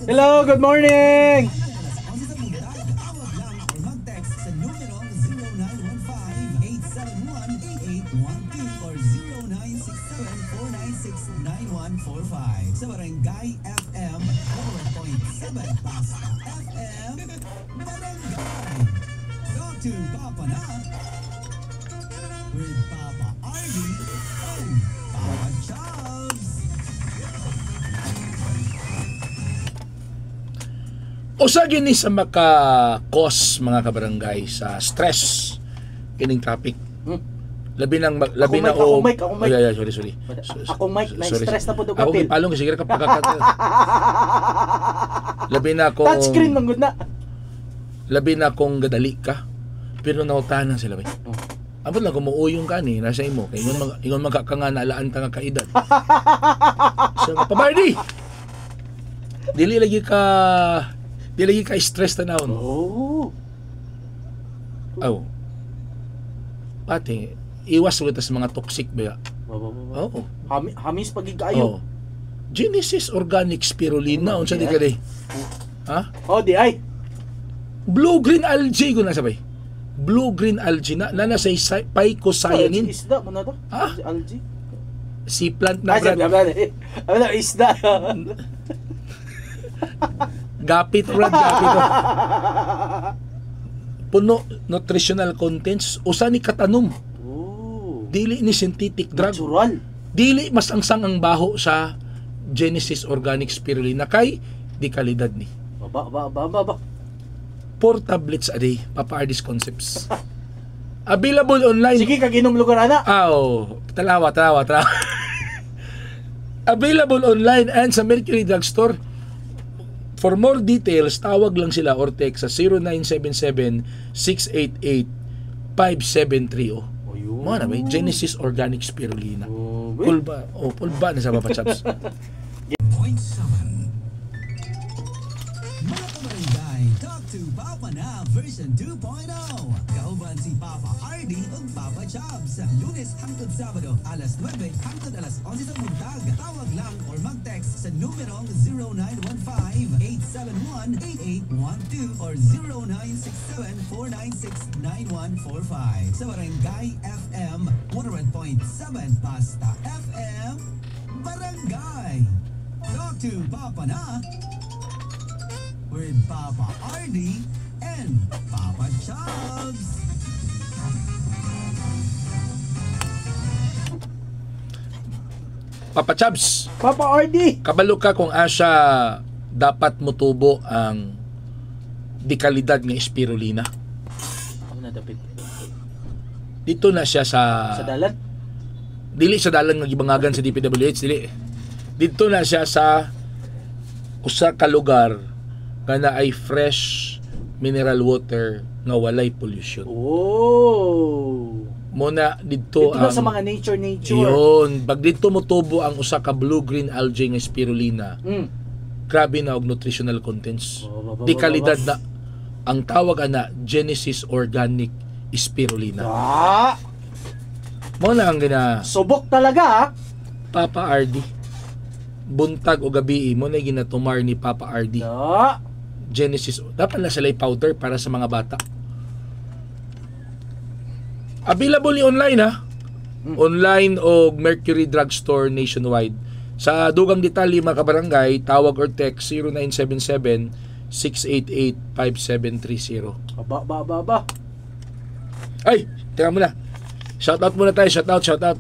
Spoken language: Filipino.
Hello, good morning! Sa Barangay FM 4.7 Basta FM Barangay. Go to Papa na with Papa Ardy and Papa Chubbs. Usa gini sa maka-cause mga kabarangay sa stress kining topic. Labi na Akong mic. Sorry. Akong mic, na-stress na po doon. Ako palong sige ka pagkakat. Labi na akong touchscreen man gud na. Labi na akong gadali ka. Pero nautahan na sila bay. Abot lang kumuuyong ka ni nasa imo kay ingon magkakanga nalaan ta nga kaedad. So pabardi. Dili lagi ka stress tanawon. Pati iwas ulit sa mga toxic ba? Oo. Hamis pagigaayo. Genesis Organic Spirulina unsa di ka di? Ha? Di ay. Blue green algae ko na sabay. Blue green algae na sa phycocyanin. Isda mo na to? Algae. Si plant na brand. Isda. Gapit. Puno nutritional contents usa ni katanom. Dili ni synthetic drug. Natural. Dili mas angsang ang baho sa Genesis Organic Spirulina kay di kalidad ni. Ba. 4 tablets a day, Papa Ardis Concepts. Available online. Sige, kag-inom lugar ana. Talawa. Available online and sa Mercury Drugstore. For more details, tawag lang sila or text sa 0977-688-5730. Mga na may Genesis Organic Spirulina. Pulba na sa Papa Chops. Point 7. Mga kabarangay, talk to Papa na version 2.0. Kauban si Papa Ardy ug Papa Chops. Lunes hangtod Sabado, alas 9 hangtod alas 11 sa buntag. Tawag lang or mag-text sa numerong 0915-871-8812 or 0967-496-9145. Sa Barangay FM 100.7 Basta FM Barangay. Talk to Papa na with Papa Ardy and Papa Chubbs. Papa Chubbs, Papa Ardy, kabalo ka kung asa dapat motubo ang dikalidad nga spirulina. Ano na dapat? Dito na siya sa dalan? Dili sa dalan nga gibangagan sa DPWH, dili. Dito na siya sa usa ka lugar nga ay fresh mineral water nga walay pollution. Muna dito ang sa mga nature. Yun, pag dito motubo ang usa ka blue-green algae nga spirulina. Grabe na og nutritional contents. Di kalidad na ang tawag ana Genesis Organic Spirulina. Mo na ang subok talaga Papa Ardy. Buntag o gabi mo na ginatumar ni Papa Ardy. Genesis, dapat na sila powder para sa mga bata. Available ni online Online o Mercury Drugstore nationwide. Sa dugang detalye mga kabarangay, tawag or text 0977-688-5730. Ba. Ay, tingnan mo na. Shoutout muna tayo. Shoutout.